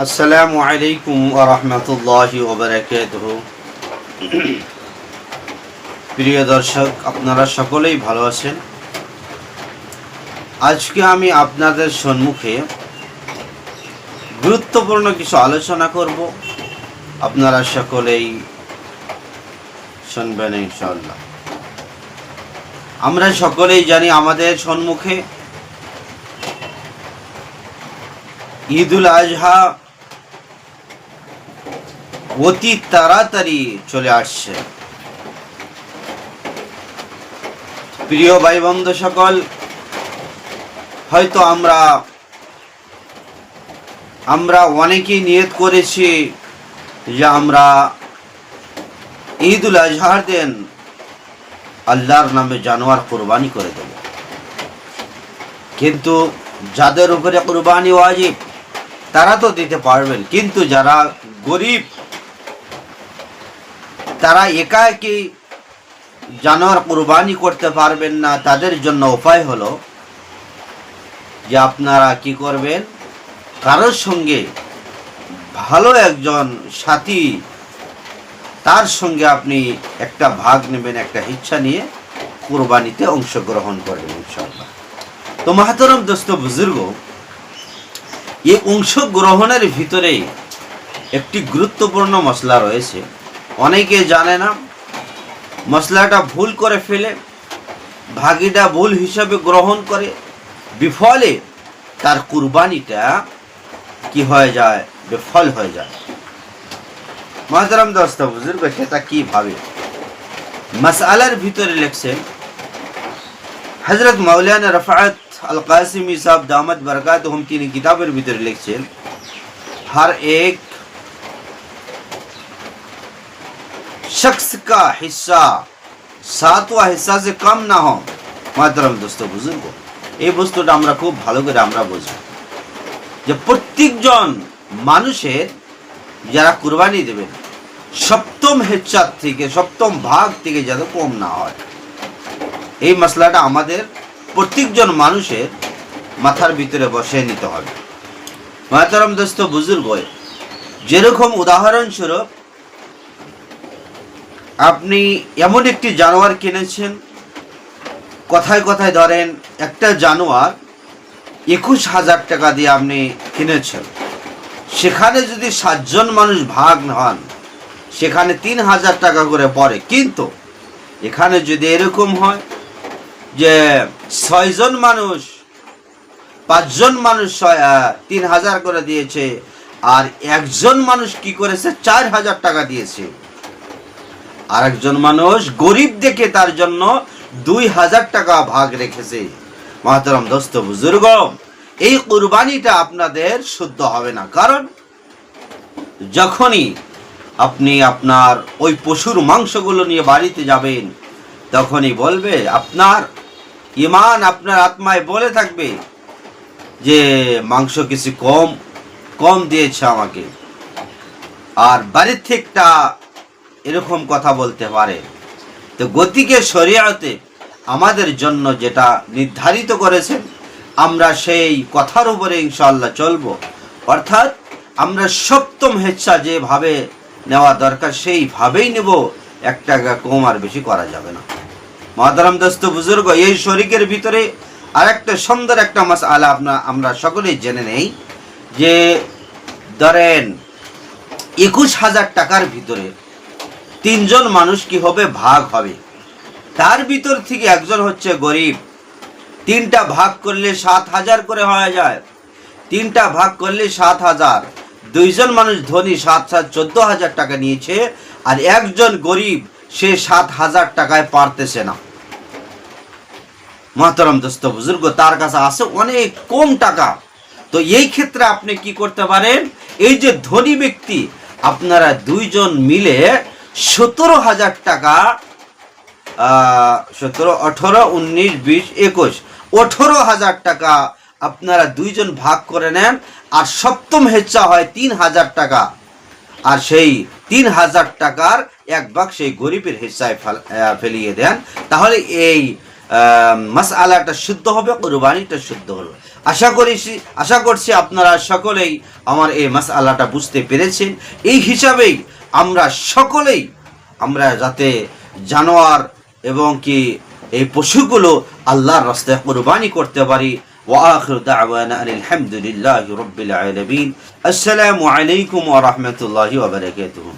আসসালামু আলাইকুম ওয়া রাহমাতুল্লাহি ওয়া বারাকাতুহু। প্রিয় দর্শক, আপনারা সকলেই ভালো আছেন। আজকে আমি আপনাদের সম্মুখে গুরুত্বপূর্ণ কিছু আলোচনা করব। আপনারা সকলেই শুনবেন ইনশাআল্লাহ। আমরা সকলেই জানি আমাদের সম্মুখে ঈদুল আজহা অতি তাড়াতাড়ি চলে আসছে। প্রিয় ভাই বন্ধু সকল, হয়তো আমরা অনেকেই নিয়ত করেছি যে আমরা ঈদুল আজহার দিন আল্লাহর নামে জানোয়ার কুরবানি করে দেব, কিন্তু যাদের উপরে কুরবানি ওয়াজিব তারা তো দিতে পারবেন, কিন্তু যারা গরিব তারা একাকী জানোয়ার কুরবানি করতে পারবেন না। তাদের জন্য উপায় হলো যে আপনারা কি করবেন, কারোর সঙ্গে ভালো একজন সাথী, তার সঙ্গে আপনি একটা ভাগ নেবেন, একটা ইচ্ছা নিয়ে কুরবানিতে অংশগ্রহণ করবেন ইনশাআল্লাহ। তো মাহতারাম দোস্ত বুজুর্গ, এই অংশগ্রহণের ভিতরে একটি গুরুত্বপূর্ণ মশলা রয়েছে। অনেকে জানে না, মশলাটা ভুল করে ফেলে, ভাগিটা ভুল হিসাবে গ্রহণ করে, বিফলে তার কুরবানিটা কি হয়ে যায়, বিফল হয়ে যায়। মাহতারাম দোস্ত বুজুর্গ, সেটা কিভাবে? মাসআলার ভিতরে লিখছেন হযরত মাওলানা রফাত আল কাসিমি সাহেব দামাত বরকাতুহুম, তিনি কিতাবের ভিতরে লিখছেন हर एक शख्स का हिस्सा सातवां हिस्सा से कम ना हो। মাহতারাম দোস্ত বুজুর্গ, এই বস্তুটা আমরা খুব ভালো করে আমরা বুঝবো যে প্রত্যেকজন মানুষের যারা কুরবানি দেবেন সপ্তম হিস্সা থেকে, সপ্তম ভাগ থেকে যাতে কম না হয়, এই মশলাটা আমাদের প্রত্যেকজন মানুষের মাথার ভিতরে বসিয়ে নিতে হবে। মাহতারাম দোস্ত বুজুর্গ, যেরকম উদাহরণস্বরূপ আপনি এমন একটি জানোয়ার কিনেছেন, কথায় কথায় ধরেন একটা জানোয়ার 21,000 টাকা দিয়ে আপনি কিনেছেন, সেখানে যদি 7 জন মানুষ ভাগ হন সেখানে 3,000 টাকা করে পড়ে। কিন্তু এখানে যদি এরকম হয় যে 6 জন মানুষ, 5 জন মানুষ 3,000 করে দিয়েছে, আর একজন মানুষ কি করেছে 4,000 টাকা দিয়েছে, আর একজন মানুষ গরিব দেখে তার জন্য 2,000 টাকা ভাগ রেখেছে, মাহতারাম দোস্ত বুজুর্গ, এই কুরবানিটা আপনাদের শুদ্ধ হবে না। কারণ যখনই আপনি আপনার ওই পশুর মাংসগুলো নিয়ে বাড়িতে যাবেন, তখনই বলবে, আপনার ঈমান, আপনার আত্মায় বলে থাকবে যে মাংস কিছু কম দিয়েছে আমাকে, আর বাড়ির থেকে এরকম কথা বলতে পারে। তো গতিকে শরীয়তে আমাদের জন্য যেটা নির্ধারিত করেছেন, আমরা সেই কথার উপরে ইনশাআল্লাহ চলবো। অর্থাৎ আমরা সপ্তম হিস্সা যেভাবে নেওয়া দরকার সেইভাবেই নেব, 1 টাকা কম আর বেশি করা যাবে না। মাহতারাম দোস্ত বুজুর্গ, এই শরীকের ভিতরে আরেকটা সুন্দর একটা মাসআলা আমরা সকলেই জেনে নেই যে ধরেন 21,000 টাকার ভিতরে 3 জন মানুষ কি হবে, ভাগ হবে। তার ভিতর থেকে একজন হচ্ছে গরিব, 3টা ভাগ করলে 7,000 করে হয়ে যায়, 3টা ভাগ করলে 7,000। 2 জন মানুষ ধনী, 7,7 14,000 টাকা নিয়েছে, আর একজন গরিব, সে 7,000 টাকায় পারতেছে না। মাহতারাম দোস্ত বুজুর্গ, তার কাছে আছে অনেক কম টাকা। তো এই ক্ষেত্রে আপনি কি করতে পারেন, এই যে ধনী ব্যক্তি, আপনারা 2 জন মিলে 17,000 টাকা, 17, 18, 19, 20, 21, 18,000 টাকা আপনারা 2 জন ভাগ করে নেন, আর সপ্তম হিস্সা হয় 3,000 টাকা, আর সেই 3,000 টাকার 1 ভাগ সেই গরিবের হিস্সায় ফেলিয়ে দেন। তাহলে এই মাসআলাটা শুদ্ধ হবে, কুরবানিটা শুদ্ধ হবে। আশা করছি আপনারা সকলেই আমার এই মাসআলাটা বুঝতে পেরেছেন। এই হিসাবেই আমরা যাতে জানোয়ার এবং কি এই পশুগুলো আল্লাহর রাস্তায় কুরবানি করতে পারি। ওয়া আখিরু দাওয়ানা আলহামদুলিল্লাহি রাব্বিল আলামিন। আসসালামু আলাইকুম ওয়া রাহমাতুল্লাহি ওয়া বারাকাতুহু।